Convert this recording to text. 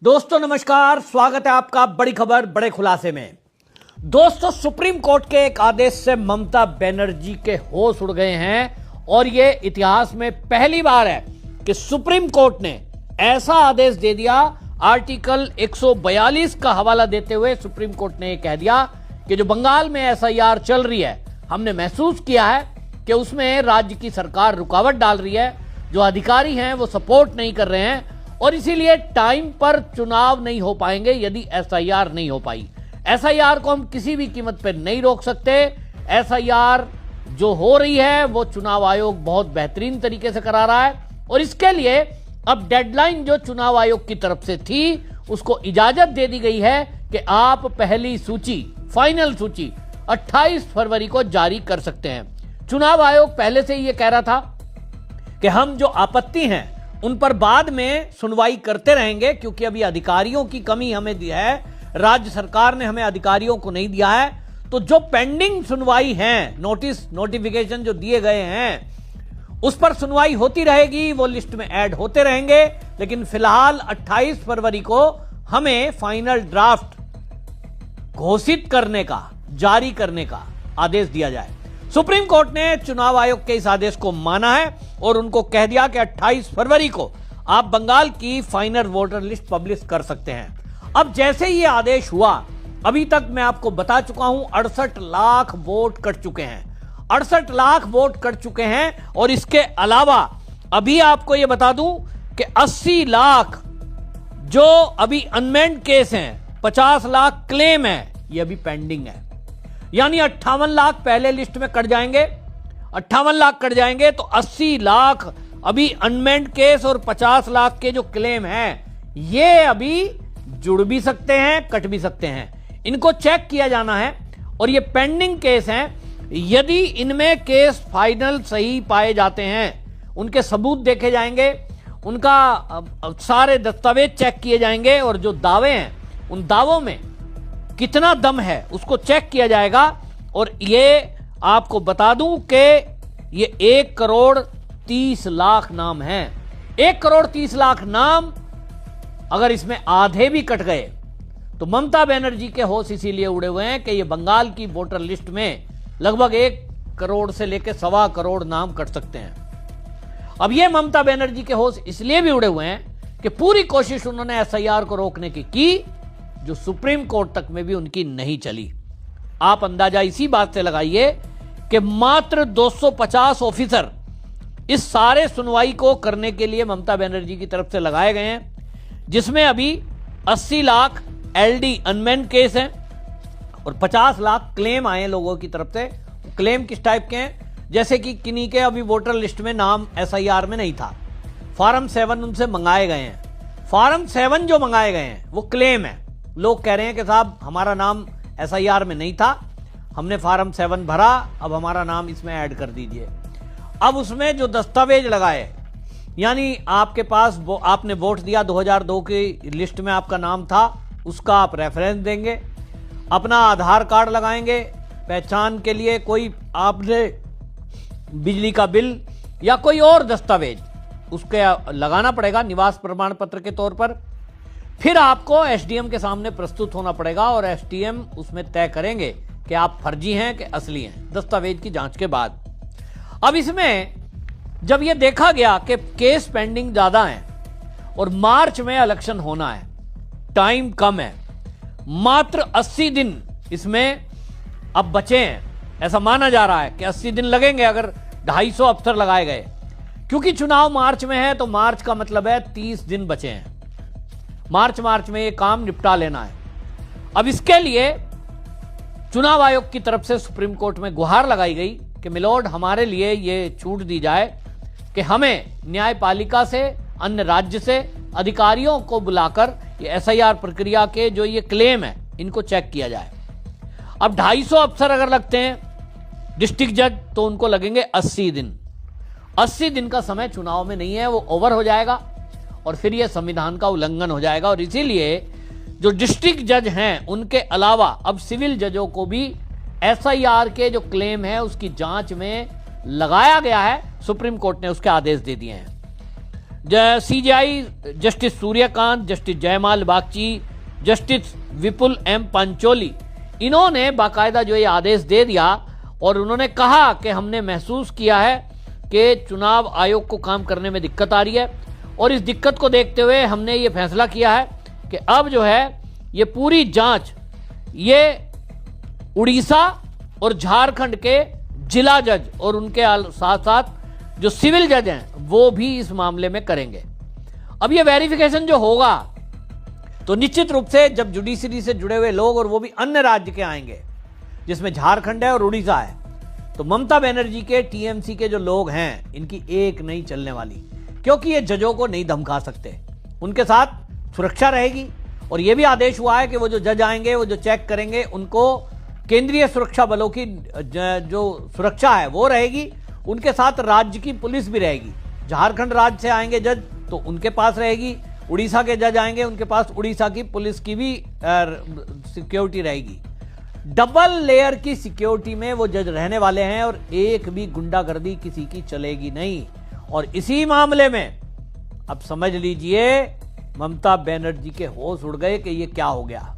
दोस्तों नमस्कार, स्वागत है आपका बड़ी खबर बड़े खुलासे में। दोस्तों, सुप्रीम कोर्ट के एक आदेश से ममता बनर्जी के होश उड़ गए हैं और यह इतिहास में पहली बार है कि सुप्रीम कोर्ट ने ऐसा आदेश दे दिया। आर्टिकल 142 का हवाला देते हुए सुप्रीम कोर्ट ने यह कह दिया कि जो बंगाल में एसआईआर चल रही है, हमने महसूस किया है कि उसमें राज्य की सरकार रुकावट डाल रही है, जो अधिकारी हैं वो सपोर्ट नहीं कर रहे हैं और इसीलिए टाइम पर चुनाव नहीं हो पाएंगे यदि एसआईआर नहीं हो पाई। एसआईआर को हम किसी भी कीमत पर नहीं रोक सकते। एसआईआर जो हो रही है वो चुनाव आयोग बहुत बेहतरीन तरीके से करा रहा है और इसके लिए अब डेडलाइन जो चुनाव आयोग की तरफ से थी उसको इजाजत दे दी गई है कि आप पहली सूची, फाइनल सूची 28 फरवरी को जारी कर सकते हैं। चुनाव आयोग पहले से ही ये कह रहा था कि हम जो आपत्ति हैं उन पर बाद में सुनवाई करते रहेंगे, क्योंकि अभी अधिकारियों की कमी हमें दी है, राज्य सरकार ने हमें अधिकारियों को नहीं दिया है। तो जो पेंडिंग सुनवाई है, नोटिफिकेशन जो दिए गए हैं उस पर सुनवाई होती रहेगी, वो लिस्ट में ऐड होते रहेंगे। लेकिन फिलहाल 28 फरवरी को हमें फाइनल ड्राफ्ट घोषित करने का, जारी करने का आदेश दिया जाए। सुप्रीम कोर्ट ने चुनाव आयोग के इस आदेश को माना है और उनको कह दिया कि 28 फरवरी को आप बंगाल की फाइनल वोटर लिस्ट पब्लिश कर सकते हैं। अब जैसे ही ये आदेश हुआ, अभी तक मैं आपको बता चुका हूं 68 लाख वोट कट चुके हैं। 68 लाख वोट कट चुके हैं और इसके अलावा अभी आपको यह बता दूं कि 80 लाख जो अभी अनमेंड केस हैं, 50 लाख क्लेम है, ये अभी पेंडिंग है। यानी 58 लाख पहले लिस्ट में कट जाएंगे, 58 लाख कट जाएंगे तो 80 लाख अभी अनमेंड केस और 50 लाख के जो क्लेम हैं ये अभी जुड़ भी सकते हैं, कट भी सकते हैं। इनको चेक किया जाना है और ये पेंडिंग केस हैं। यदि इनमें केस फाइनल सही पाए जाते हैं, उनके सबूत देखे जाएंगे, उनका सारे दस्तावेज चेक किए जाएंगे और जो दावे हैं उन दावों में कितना दम है उसको चेक किया जाएगा। और ये आपको बता दूं कि ये 1 करोड़ 30 लाख नाम हैं। 1 करोड़ 30 लाख नाम अगर इसमें आधे भी कट गए तो ममता बनर्जी के होश इसीलिए उड़े हुए हैं कि ये बंगाल की वोटर लिस्ट में लगभग 1 करोड़ से लेकर 1.25 करोड़ नाम कट सकते हैं। अब ये ममता बनर्जी के होश इसलिए भी उड़े हुए हैं कि पूरी कोशिश उन्होंने एसआईआर को रोकने की जो सुप्रीम कोर्ट तक में भी उनकी नहीं चली। आप अंदाजा इसी बात से लगाइए कि मात्र 250 ऑफिसर इस सारे सुनवाई को करने के लिए ममता बनर्जी की तरफ से लगाए गए हैं, जिसमें अभी 80 लाख एलडी अनमेंड केस हैं और 50 लाख क्लेम आए लोगों की तरफ से। क्लेम किस टाइप के हैं? जैसे कि किन्हीं के अभी वोटर लिस्ट में नाम एसआईआर में नहीं था, फॉर्म 7 उनसे मंगाए गए हैं। फॉर्म 7 जो मंगाए गए हैं वो क्लेम है। लोग कह रहे हैं कि साहब हमारा नाम एसआईआर में नहीं था, हमने फॉर्म 7 भरा, अब हमारा नाम इसमें ऐड कर दीजिए। अब उसमें जो दस्तावेज लगाए, यानी आपके पास आपने वोट दिया 2002 की लिस्ट में आपका नाम था, उसका आप रेफरेंस देंगे, अपना आधार कार्ड लगाएंगे पहचान के लिए, कोई आपने बिजली का बिल या कोई और दस्तावेज उसके लगाना पड़ेगा निवास प्रमाण पत्र के तौर पर। फिर आपको एसडीएम के सामने प्रस्तुत होना पड़ेगा और एसडीएम उसमें तय करेंगे कि आप फर्जी हैं कि असली हैं, दस्तावेज की जांच के बाद। अब इसमें जब यह देखा गया कि केस पेंडिंग ज्यादा हैं और मार्च में इलेक्शन होना है, टाइम कम है, मात्र 80 दिन इसमें अब बचे हैं। ऐसा माना जा रहा है कि 80 दिन लगेंगे अगर 250 अफसर लगाए गए, क्योंकि चुनाव मार्च में है तो मार्च का मतलब है 30 दिन बचे हैं। मार्च में ये काम निपटा लेना है। अब इसके लिए चुनाव आयोग की तरफ से सुप्रीम कोर्ट में गुहार लगाई गई कि मिलोड हमारे लिए ये छूट दी जाए कि हमें न्यायपालिका से, अन्य राज्य से अधिकारियों को बुलाकर ये एसआईआर प्रक्रिया के जो ये क्लेम है इनको चेक किया जाए। अब 250 अफसर अगर लगते हैं डिस्ट्रिक्ट जज तो उनको लगेंगे 80 दिन। 80 दिन का समय चुनाव में नहीं है, वो ओवर हो जाएगा और फिर यह संविधान का उल्लंघन हो जाएगा। और इसीलिए जो डिस्ट्रिक्ट जज हैं उनके अलावा अब सिविल जजों को भी एसआईआर के जो क्लेम है उसकी जांच में लगाया गया है। सुप्रीम कोर्ट ने उसके आदेश दे दिए हैं। सीजेआई जस्टिस सूर्यकांत, जस्टिस जयमाल बागची, जस्टिस विपुल एम पंचोली, इन्होंने बाकायदा जो ये आदेश दे दिया और उन्होंने कहा कि हमने महसूस किया है कि चुनाव आयोग को काम करने में दिक्कत आ रही है और इस दिक्कत को देखते हुए हमने ये फैसला किया है कि अब जो है ये पूरी जांच ये उड़ीसा और झारखंड के जिला जज और उनके साथ साथ जो सिविल जज हैं वो भी इस मामले में करेंगे। अब ये वेरिफिकेशन जो होगा तो निश्चित रूप से जब जुडिशरी से जुड़े हुए लोग और वो भी अन्य राज्य के आएंगे जिसमें झारखंड है और उड़ीसा है, तो ममता बनर्जी के टीएमसी के जो लोग हैं इनकी एक नहीं चलने वाली, क्योंकि ये जजों को नहीं धमका सकते, उनके साथ सुरक्षा रहेगी। और ये भी आदेश हुआ है कि वो जो जज आएंगे वो जो चेक करेंगे उनको केंद्रीय सुरक्षा बलों की जो सुरक्षा है वो रहेगी, उनके साथ राज्य की पुलिस भी रहेगी। झारखंड राज्य से आएंगे जज तो उनके पास रहेगी, उड़ीसा के जज आएंगे उनके पास उड़ीसा की पुलिस की भी सिक्योरिटी रहेगी। डबल लेयर की सिक्योरिटी में वो जज रहने वाले हैं और एक भी गुंडागर्दी किसी की चलेगी नहीं। और इसी मामले में अब समझ लीजिए ममता बनर्जी के होश उड़ गए कि ये क्या हो गया।